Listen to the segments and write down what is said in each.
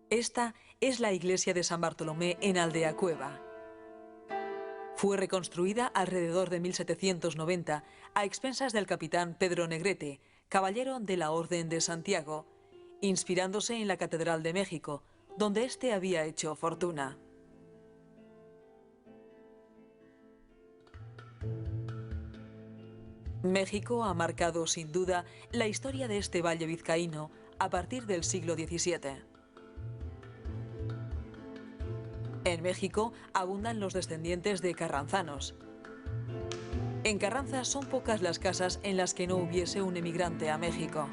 Esta es la iglesia de San Bartolomé en Aldea Cueva. Fue reconstruida alrededor de 1790 a expensas del capitán Pedro Negrete, caballero de la Orden de Santiago, inspirándose en la Catedral de México, donde éste había hecho fortuna. México ha marcado sin duda la historia de este valle vizcaíno a partir del siglo XVII. En México abundan los descendientes de carranzanos. En Carranza son pocas las casas en las que no hubiese un emigrante a México.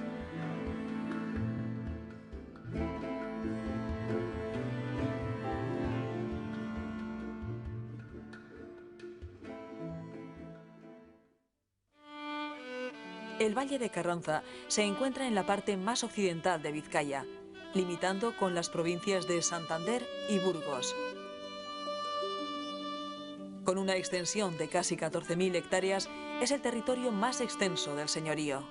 El Valle de Carranza se encuentra en la parte más occidental de Vizcaya, limitando con las provincias de Santander y Burgos. Con una extensión de casi 14.000 hectáreas, es el territorio más extenso del señorío.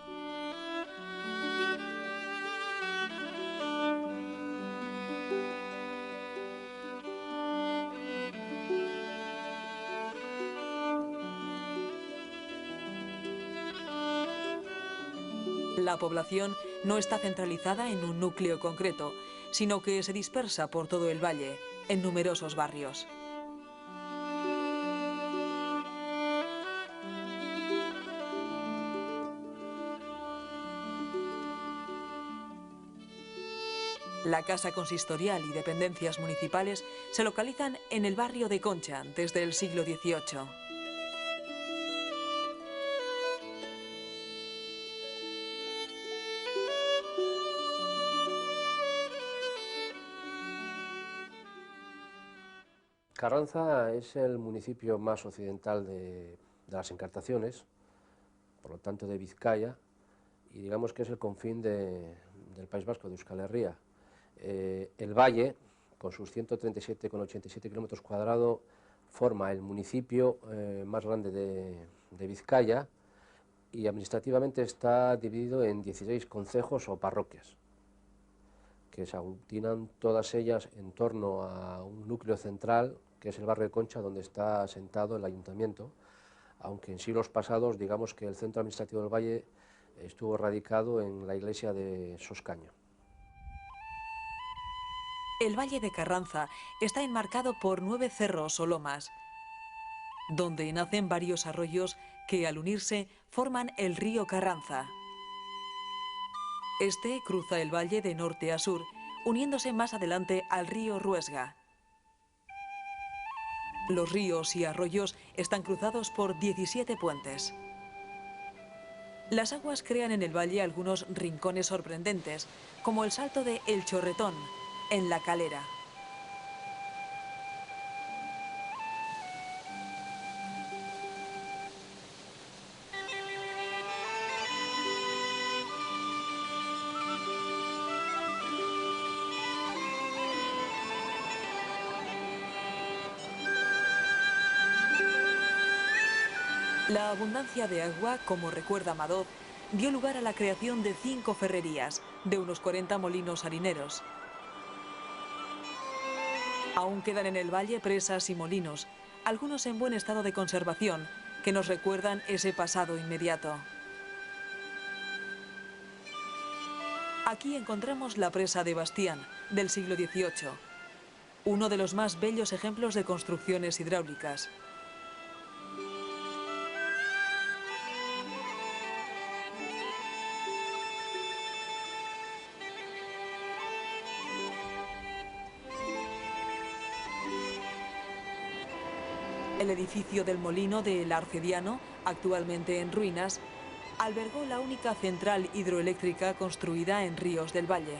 La población no está centralizada en un núcleo concreto, sino que se dispersa por todo el valle, en numerosos barrios. La casa consistorial y dependencias municipales se localizan en el barrio de Concha desde el siglo XVIII. Carranza es el municipio más occidental de las Encartaciones, por lo tanto de Vizcaya, y digamos que es el confín del País Vasco, de Euskal Herria. El valle, con sus 137,87 kilómetros cuadrados, forma el municipio más grande de Vizcaya y administrativamente está dividido en 16 concejos o parroquias, que se aglutinan todas ellas en torno a un núcleo central, que es el barrio de Concha, donde está asentado el ayuntamiento, aunque en siglos pasados, digamos que el centro administrativo del valle estuvo radicado en la iglesia de Soscaño. El Valle de Carranza está enmarcado por 9 cerros o lomas, donde nacen varios arroyos que al unirse forman el río Carranza. Este cruza el valle de norte a sur, uniéndose más adelante al río Ruesga. Los ríos y arroyos están cruzados por 17 puentes. Las aguas crean en el valle algunos rincones sorprendentes, como el salto de El Chorretón, en La Calera. La abundancia de agua, como recuerda Madoz, dio lugar a la creación de 5 ferrerías, de unos 40 molinos harineros. Aún quedan en el valle presas y molinos, algunos en buen estado de conservación, que nos recuerdan ese pasado inmediato. Aquí encontramos la presa de Bastián, del siglo XVIII, uno de los más bellos ejemplos de construcciones hidráulicas. El edificio del molino del Arcediano, actualmente en ruinas, albergó la única central hidroeléctrica construida en ríos del valle.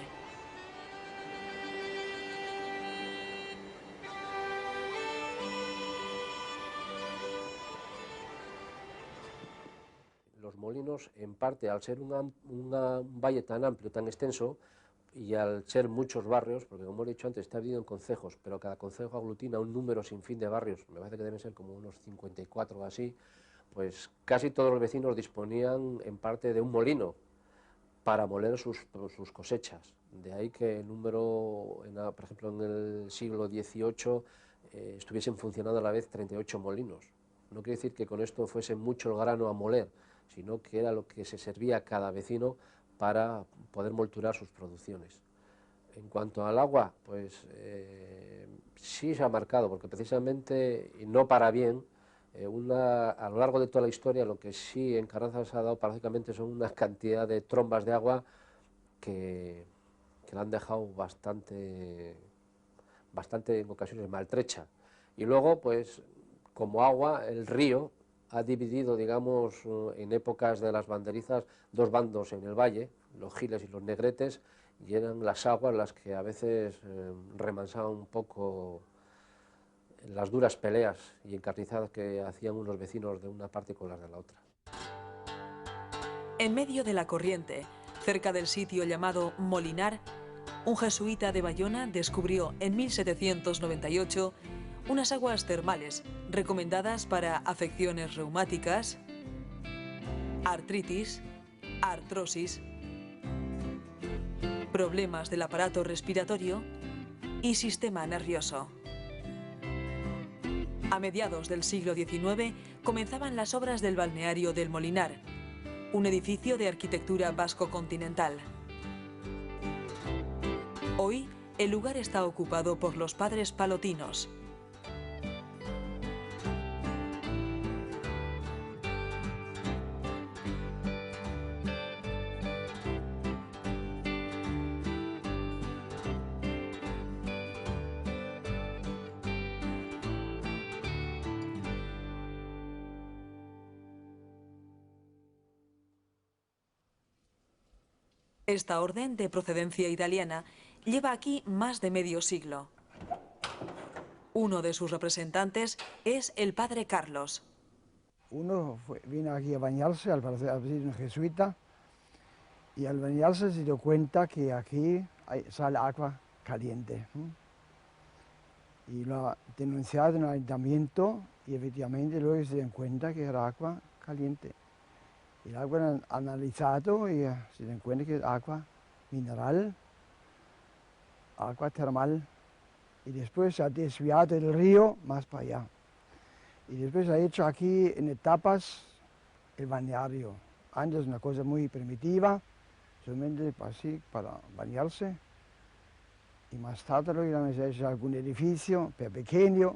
Los molinos, en parte, al ser un valle tan amplio, tan extenso, y al ser muchos barrios, porque como he dicho antes, está dividido en concejos, pero cada concejo aglutina un número sin fin de barrios, me parece que deben ser como unos 54 o así, pues casi todos los vecinos disponían en parte de un molino, para moler sus cosechas. De ahí que el número, por ejemplo, en el siglo XVIII estuviesen funcionando a la vez 38 molinos. No quiere decir que con esto fuese mucho el grano a moler, sino que era lo que se servía a cada vecino para poder molturar sus producciones. En cuanto al agua, pues sí se ha marcado, porque precisamente, y no para bien, a lo largo de toda la historia, lo que sí en Carranza se ha dado prácticamente son una cantidad de trombas de agua que la han dejado bastante en ocasiones maltrecha. Y luego, pues, como agua, el río ha dividido, digamos, en épocas de las banderizas, dos bandos en el valle, los giles y los negretes, y eran las aguas las que a veces remansaban un poco las duras peleas y encarnizadas que hacían unos vecinos de una parte con las de la otra. En medio de la corriente, cerca del sitio llamado Molinar, un jesuita de Bayona descubrió en 1798 unas aguas termales recomendadas para afecciones reumáticas, artritis, artrosis, problemas del aparato respiratorio y sistema nervioso. A mediados del siglo XIX comenzaban las obras del balneario del Molinar, un edificio de arquitectura vasco-continental. Hoy, el lugar está ocupado por los padres palotinos. Esta orden, de procedencia italiana, lleva aquí más de medio siglo. Uno de sus representantes es el padre Carlos. Uno vino aquí a bañarse, al parecer un jesuita, y al bañarse se dio cuenta que aquí sale agua caliente. Y lo ha denunciado en el ayuntamiento y efectivamente luego se dio cuenta que era agua caliente. Y el agua han analizado y se dio cuenta que es agua mineral, agua termal. Y después se ha desviado el río más para allá. Y después ha hecho aquí en etapas el balneario. Antes una cosa muy primitiva, solamente así para bañarse. Y más tarde luego se ha hecho algún edificio, pero pequeño.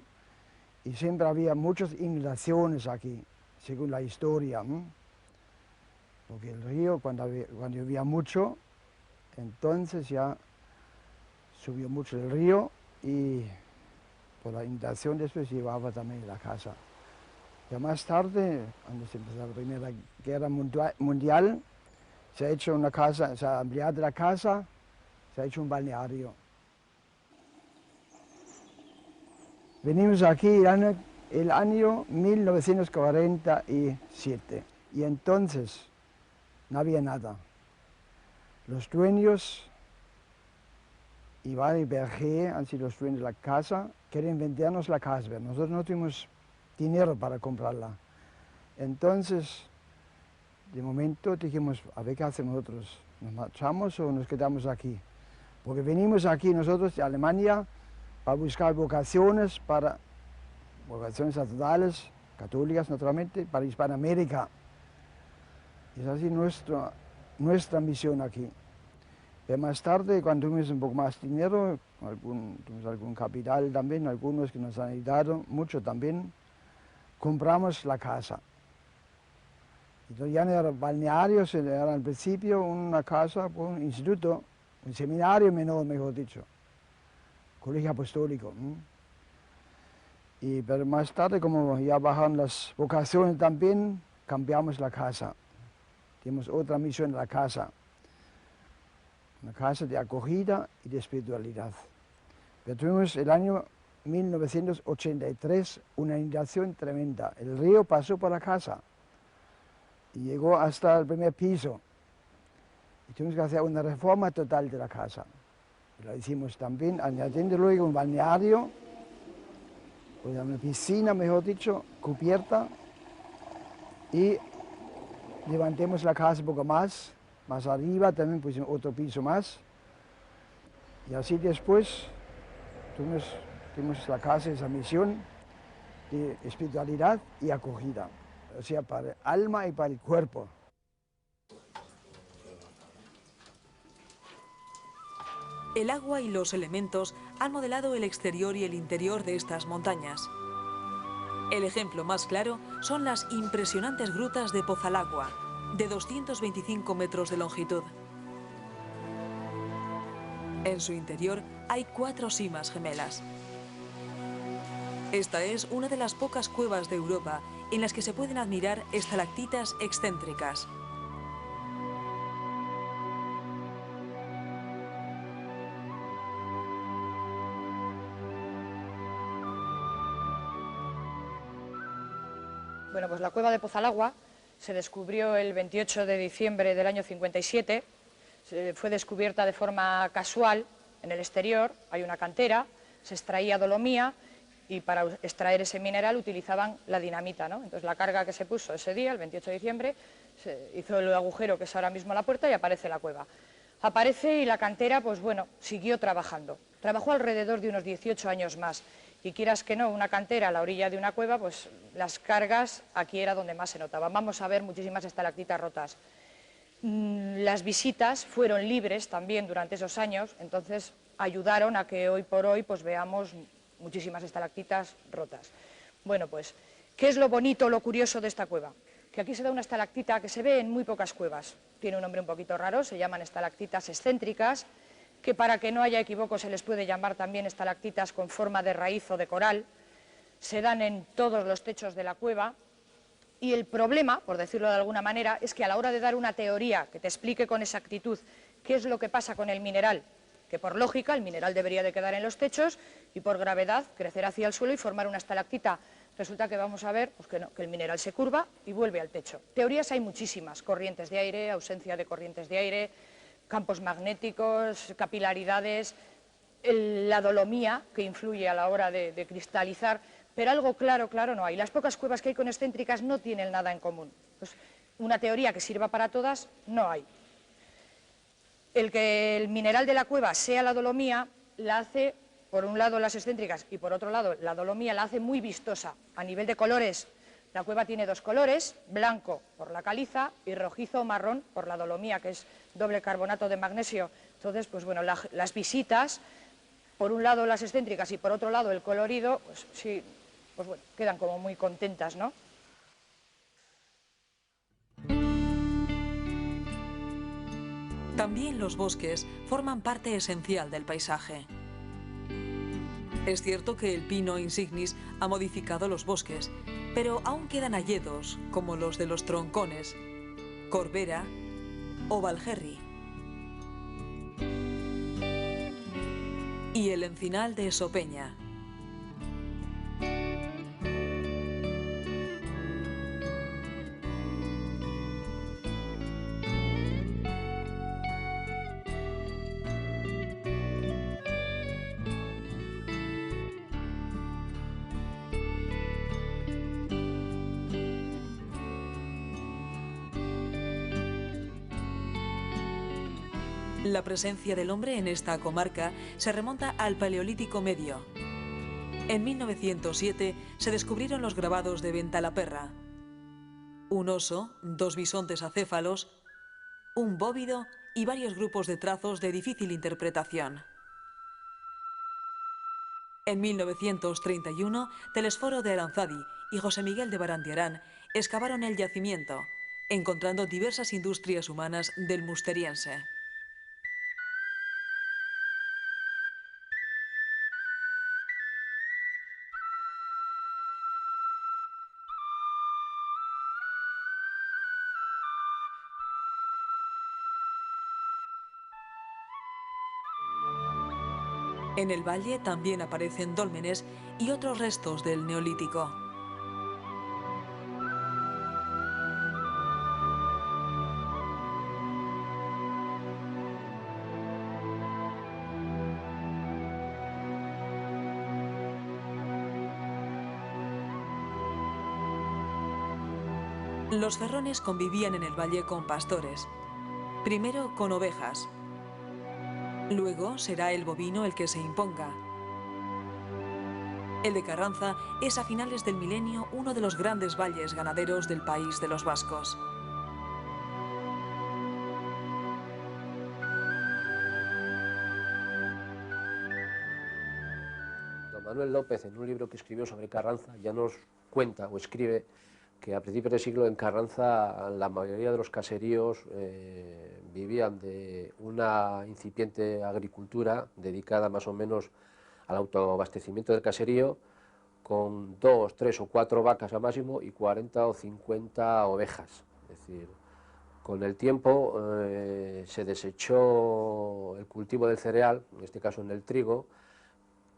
Y siempre había muchas inundaciones aquí, según la historia. Porque el río, cuando llovía mucho, entonces ya subió mucho el río y por la inundación después llevaba también la casa. Ya más tarde, antes de empezar la Primera Guerra Mundial, se ha hecho una casa, se ha ampliado la casa, se ha hecho un balneario. Venimos aquí el año 1947 y entonces no había nada. Los dueños, Iván y Berger, han sido los dueños de la casa, quieren vendernos la casa, pero nosotros no tuvimos dinero para comprarla. Entonces, de momento dijimos, a ver qué hacemos nosotros, ¿nos marchamos o nos quedamos aquí? Porque venimos aquí nosotros de Alemania para buscar vocaciones sacerdotales, católicas naturalmente, para Hispanoamérica. Es así nuestra misión aquí. Pero más tarde, cuando tuvimos un poco más dinero, tuvimos algún capital también, algunos que nos han ayudado, mucho también, compramos la casa. Entonces ya no era balneario, era al principio una casa, un instituto, un seminario menor, mejor dicho, colegio apostólico. Pero más tarde, como ya bajaron las vocaciones también, cambiamos la casa. Tenemos otra misión en la casa. Una casa de acogida y de espiritualidad. Pero tuvimos el año 1983 una inundación tremenda. El río pasó por la casa y llegó hasta el primer piso. Y tuvimos que hacer una reforma total de la casa. Y lo hicimos también, añadiendo luego un balneario, o una piscina, mejor dicho, cubierta. Y levantemos la casa un poco más Más arriba también pusimos otro piso más. Y así después tuvimos la casa, esa misión de espiritualidad y acogida, o sea, para el alma y para el cuerpo. El agua y los elementos han modelado el exterior y el interior de estas montañas. El ejemplo más claro son las impresionantes grutas de Pozalagua, de 225 metros de longitud. En su interior hay 4 simas gemelas. Esta es una de las pocas cuevas de Europa en las que se pueden admirar estalactitas excéntricas. Bueno, pues la cueva de Pozalagua se descubrió el 28 de diciembre del año 57, fue descubierta de forma casual en el exterior, hay una cantera, se extraía dolomía y para extraer ese mineral utilizaban la dinamita, ¿no? Entonces la carga que se puso ese día, el 28 de diciembre, se hizo el agujero que es ahora mismo la puerta y aparece la cueva. Aparece y la cantera, pues bueno, siguió trabajando. Trabajó alrededor de unos 18 años más. Y quieras que no, una cantera a la orilla de una cueva, pues las cargas aquí era donde más se notaban. Vamos a ver muchísimas estalactitas rotas. Las visitas fueron libres también durante esos años, entonces ayudaron a que hoy por hoy pues veamos muchísimas estalactitas rotas. Bueno, pues, ¿qué es lo bonito, lo curioso de esta cueva? Que aquí se da una estalactita que se ve en muy pocas cuevas. Tiene un nombre un poquito raro, se llaman estalactitas excéntricas, que para que no haya equívoco se les puede llamar también estalactitas con forma de raíz o de coral. Se dan en todos los techos de la cueva. Y el problema, por decirlo de alguna manera, es que a la hora de dar una teoría que te explique con exactitud qué es lo que pasa con el mineral, que por lógica el mineral debería de quedar en los techos y por gravedad crecer hacia el suelo y formar una estalactita, resulta que vamos a ver pues que, no, que el mineral se curva y vuelve al techo. Teorías hay muchísimas, corrientes de aire, ausencia de corrientes de aire, campos magnéticos, capilaridades, la dolomía que influye a la hora de cristalizar, pero algo claro no hay. Las pocas cuevas que hay con excéntricas no tienen nada en común. Pues una teoría que sirva para todas no hay. El que el mineral de la cueva sea la dolomía la hace, por un lado las excéntricas y por otro lado la dolomía la hace muy vistosa. A nivel de colores, la cueva tiene 2 colores, blanco por la caliza y rojizo o marrón por la dolomía, que es doble carbonato de magnesio. Entonces, pues bueno, las visitas, por un lado las excéntricas y por otro lado el colorido, pues sí, pues bueno, quedan como muy contentas, ¿no? También los bosques forman parte esencial del paisaje. Es cierto que el pino insignis ha modificado los bosques, pero aún quedan hayedos, como los de los troncones, Corbera o Valgerri. Y el encinal de Sopeña. La presencia del hombre en esta comarca se remonta al Paleolítico Medio. En 1907 se descubrieron los grabados de Ventalaperra. Un oso, 2 bisontes acéfalos, un bóvido y varios grupos de trazos de difícil interpretación. En 1931, Telesforo de Aranzadi y José Miguel de Barandiarán excavaron el yacimiento, encontrando diversas industrias humanas del Musteriense. En el valle también aparecen dólmenes y otros restos del Neolítico. Los ferrones convivían en el valle con pastores. Primero con ovejas. Luego será el bovino el que se imponga. El de Carranza es a finales del milenio uno de los grandes valles ganaderos del país de los vascos. Don Manuel López, en un libro que escribió sobre Carranza, ya nos cuenta o escribe que a principios del siglo en Carranza la mayoría de los caseríos vivían de una incipiente agricultura dedicada más o menos al autoabastecimiento del caserío, con 2, 3 o 4 vacas a máximo y 40 o 50 ovejas. Es decir, con el tiempo se desechó el cultivo del cereal, en este caso en el trigo,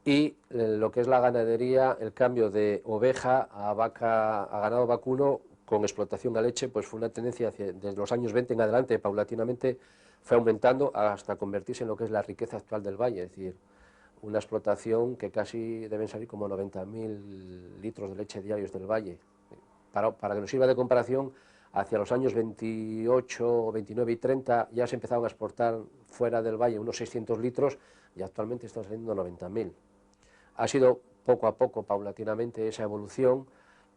y lo que es la ganadería, el cambio de oveja a vaca, a ganado vacuno con explotación a leche, pues fue una tendencia desde los años 20 en adelante, paulatinamente fue aumentando hasta convertirse en lo que es la riqueza actual del valle, es decir, una explotación que casi deben salir como 90.000 litros de leche diarios del valle. Para que nos sirva de comparación, hacia los años 28, 29 y 30 ya se empezaron a exportar fuera del valle unos 600 litros y actualmente están saliendo 90.000. Ha sido poco a poco, paulatinamente, esa evolución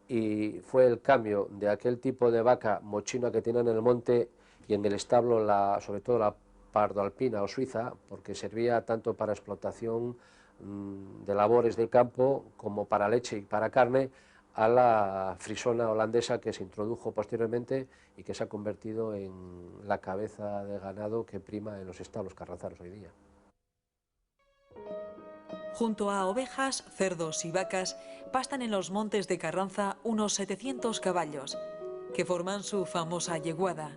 y fue el cambio de aquel tipo de vaca mochina que tienen en el monte y en el establo, sobre todo la pardo alpina o suiza, porque servía tanto para explotación de labores del campo como para leche y para carne, a la frisona holandesa que se introdujo posteriormente y que se ha convertido en la cabeza de ganado que prima en los establos carranzanos hoy día. Junto a ovejas, cerdos y vacas, pastan en los montes de Carranza unos 700 caballos, que forman su famosa yeguada.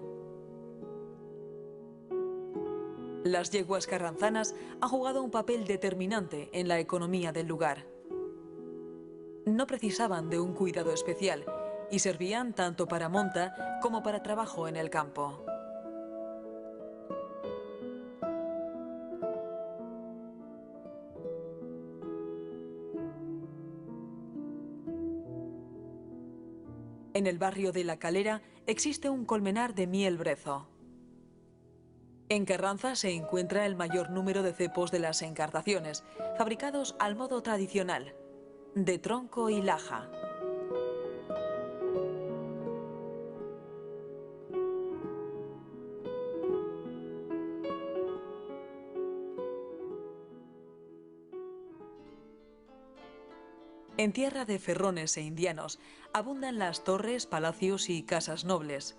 Las yeguas carranzanas han jugado un papel determinante en la economía del lugar. No precisaban de un cuidado especial y servían tanto para monta como para trabajo en el campo. En el barrio de La Calera existe un colmenar de miel brezo. En Carranza se encuentra el mayor número de cepos de las encartaciones, fabricados al modo tradicional, de tronco y laja. En tierra de ferrones e indianos abundan las torres, palacios y casas nobles.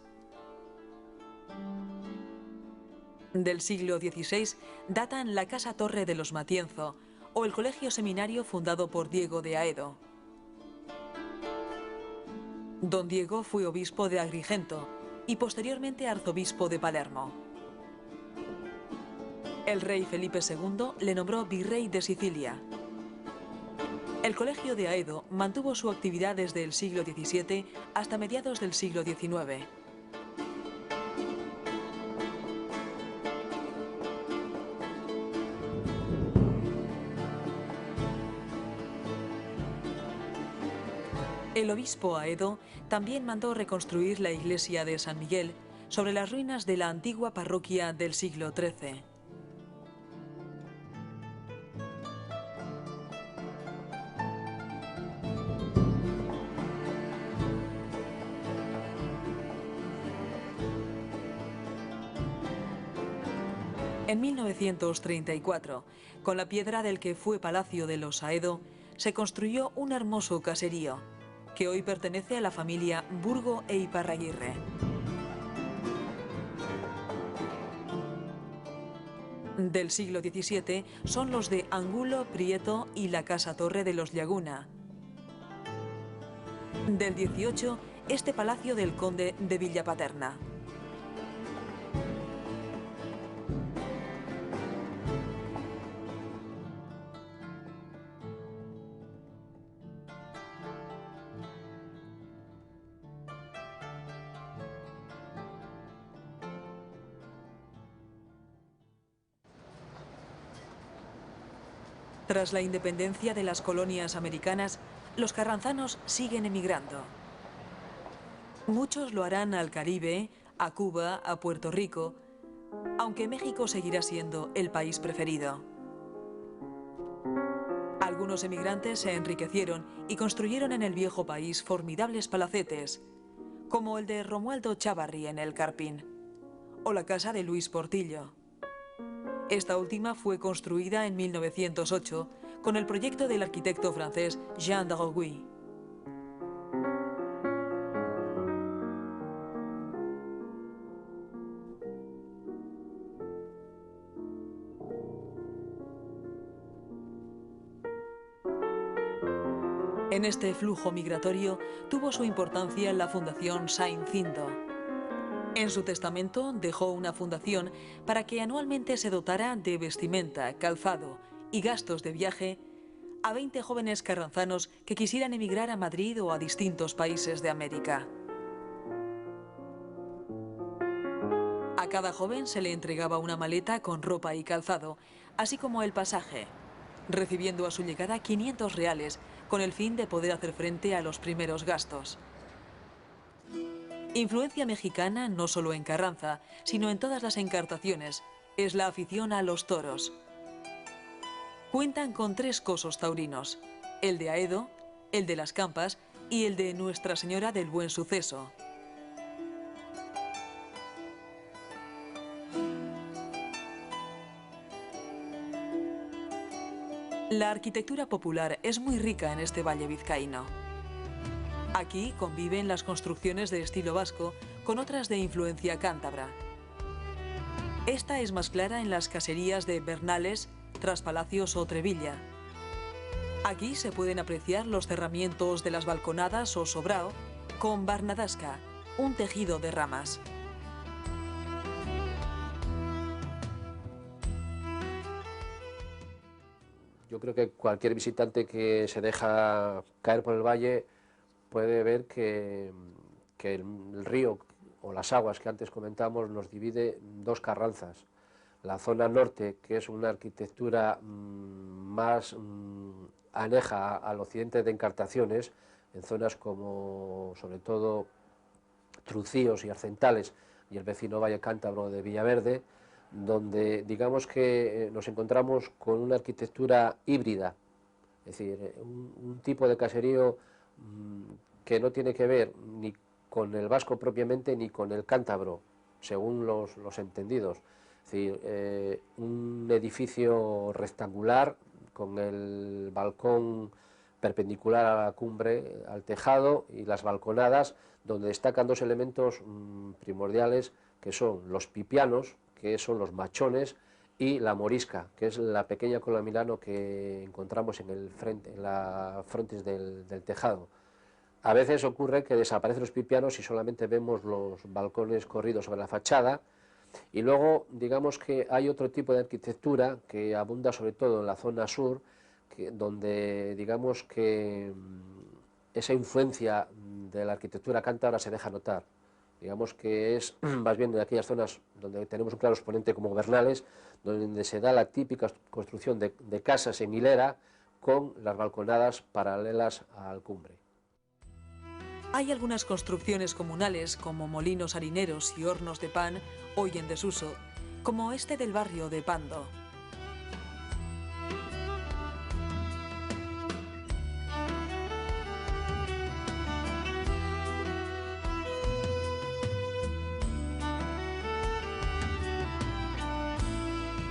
Del siglo XVI datan la Casa Torre de los Matienzo o el Colegio Seminario fundado por Diego de Aedo. Don Diego fue obispo de Agrigento y posteriormente arzobispo de Palermo. El rey Felipe II le nombró virrey de Sicilia. El Colegio de Aedo mantuvo su actividad desde el siglo XVII hasta mediados del siglo XIX. El obispo Aedo también mandó reconstruir la iglesia de San Miguel sobre las ruinas de la antigua parroquia del siglo XIII. En 1934, con la piedra del que fue palacio de los Aedo, se construyó un hermoso caserío, que hoy pertenece a la familia Burgo e Iparraguirre. Del siglo XVII son los de Angulo, Prieto y la Casa Torre de los Llaguna. Del XVIII, este palacio del conde de Villapaterna. Tras la independencia de las colonias americanas, los carranzanos siguen emigrando. Muchos lo harán al Caribe, a Cuba, a Puerto Rico, aunque México seguirá siendo el país preferido. Algunos emigrantes se enriquecieron y construyeron en el viejo país formidables palacetes, como el de Romualdo Chávarri en el Carpín, o la casa de Luis Portillo. Esta última fue construida en 1908 con el proyecto del arquitecto francés Jean Drouin. En este flujo migratorio tuvo su importancia la Fundación Saint-Cindo. En su testamento dejó una fundación para que anualmente se dotara de vestimenta, calzado y gastos de viaje a 20 jóvenes carranzanos que quisieran emigrar a Madrid o a distintos países de América. A cada joven se le entregaba una maleta con ropa y calzado, así como el pasaje, recibiendo a su llegada 500 reales con el fin de poder hacer frente a los primeros gastos. Influencia mexicana no solo en Carranza, sino en todas las encartaciones, es la afición a los toros. Cuentan con 3 cosos taurinos, el de Aedo, el de las Campas y el de Nuestra Señora del Buen Suceso. La arquitectura popular es muy rica en este valle vizcaíno. Aquí conviven las construcciones de estilo vasco con otras de influencia cántabra. Esta es más clara en las caserías de Bernales, Traspalacios o Trevilla. Aquí se pueden apreciar los cerramientos de las balconadas o sobrao con barnadasca, un tejido de ramas. Yo creo que cualquier visitante que se deja caer por el valle puede ver que el río o las aguas que antes comentamos nos divide en 2 Carranzas. La zona norte, que es una arquitectura más aneja al occidente de Encartaciones, en zonas como sobre todo Trucíos y Arcentales y el vecino valle cántabro de Villaverde, donde digamos que nos encontramos con una arquitectura híbrida, es decir, un tipo de caserío que no tiene que ver ni con el vasco propiamente ni con el cántabro, según los entendidos. Es decir, un edificio rectangular con el balcón perpendicular a la cumbre, al tejado, y las balconadas, donde destacan 2 elementos primordiales, que son los pipianos, que son los machones, y la morisca, que es la pequeña cola milano que encontramos en la frontis del tejado. A veces ocurre que desaparecen los pipianos y solamente vemos los balcones corridos sobre la fachada, y luego digamos que hay otro tipo de arquitectura que abunda sobre todo en la zona sur, donde digamos que esa influencia de la arquitectura cántabra se deja notar. Digamos que es más bien de aquellas zonas donde tenemos un claro exponente como Bernales, donde se da la típica construcción de casas en hilera con las balconadas paralelas al cumbre. Hay algunas construcciones comunales como molinos harineros y hornos de pan hoy en desuso, como este del barrio de Pando.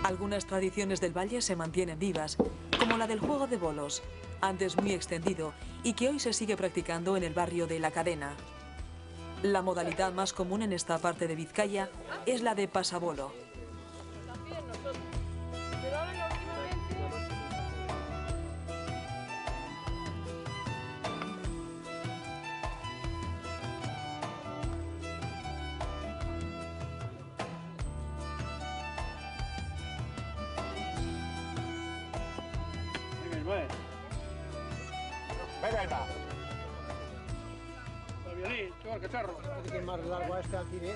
Algunas tradiciones del valle se mantienen vivas, como la del juego de bolos, antes muy extendido y que hoy se sigue practicando en el barrio de La Cadena. La modalidad más común en esta parte de Vizcaya es la de pasabolo. Venga, el violín, tú el cacharro. Que es más largo a este aquí, ¿eh?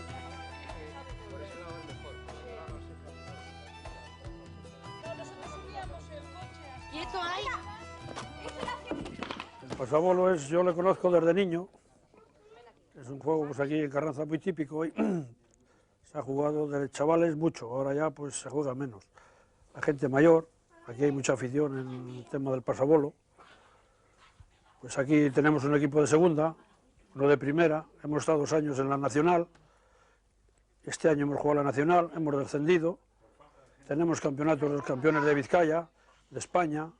¿Quieto ahí? El pasabolo yo le conozco desde niño. Es un juego pues aquí en Carranza muy típico. Se ha jugado de chavales mucho, ahora ya pues se juega menos. La gente mayor, aquí hay mucha afición en el tema del pasabolo. Pues aquí tenemos un equipo de segunda, uno de primera, hemos estado 2 años en la nacional, este año hemos jugado la nacional, hemos descendido, tenemos campeonatos, los campeones de Vizcaya, de España,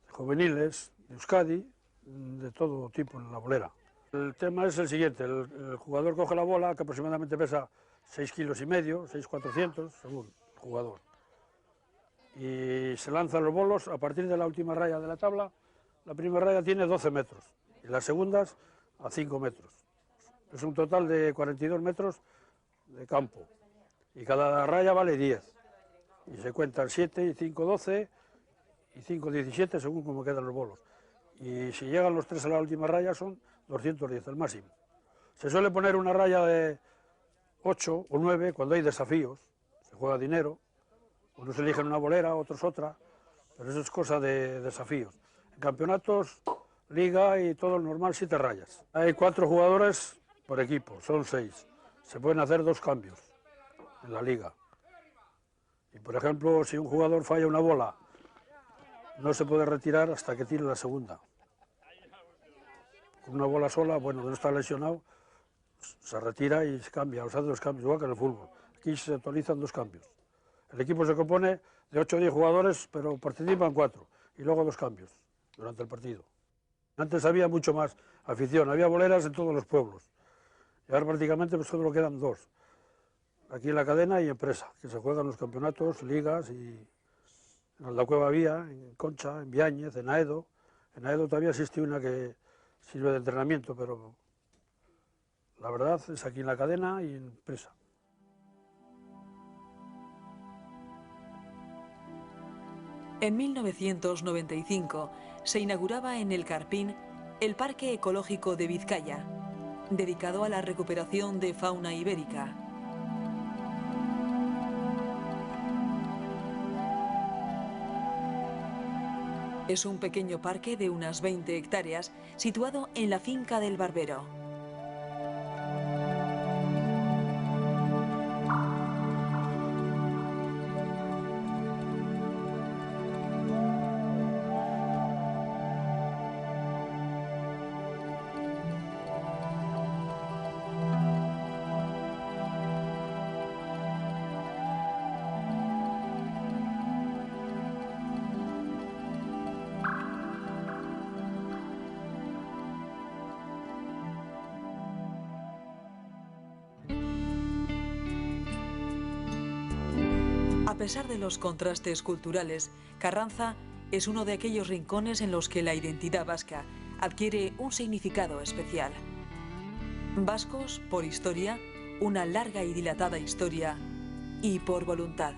de juveniles, de Euskadi, de todo tipo en la bolera. El tema es el siguiente, el jugador coge la bola, que aproximadamente pesa 6,5 kilos, 6,400, según el jugador. Y se lanzan los bolos a partir de la última raya de la tabla. La primera raya tiene 12 metros y las segundas a 5 metros. Es un total de 42 metros de campo y cada raya vale 10. Y se cuentan 7 y 5, 12 y 5, 17 según como quedan los bolos. Y si llegan los 3 a la última raya son 210, el máximo. Se suele poner una raya de 8 o 9 cuando hay desafíos, se juega dinero, unos eligen una bolera, otros otra, pero eso es cosa de desafíos. En campeonatos, liga y todo lo normal, 7 rayas. Hay 4 jugadores por equipo, son 6. Se pueden hacer 2 cambios en la liga. Y por ejemplo, si un jugador falla una bola, no se puede retirar hasta que tire la segunda. Con una bola sola, bueno, no está lesionado, se retira y se cambia, o sea, 2 cambios, igual que en el fútbol. Aquí se actualizan 2 cambios. El equipo se compone de 8 o 10 jugadores, pero participan 4, y luego 2 cambios durante el partido. Antes había mucho más afición, había boleras en todos los pueblos, y ahora prácticamente pues solo quedan 2. Aquí en la cadena y en Presa, que se juegan los campeonatos, ligas, y en Aldacueva había, en Concha, en Viáñez, en Aedo. En Aedo todavía existe una que sirve de entrenamiento, pero la verdad es aquí en la cadena y en Presa. En 1995 se inauguraba en El Carpín el Parque Ecológico de Vizcaya, dedicado a la recuperación de fauna ibérica. Es un pequeño parque de unas 20 hectáreas situado en la finca del Barbero. A pesar de los contrastes culturales, Carranza es uno de aquellos rincones en los que la identidad vasca adquiere un significado especial. Vascos por historia, una larga y dilatada historia, y por voluntad.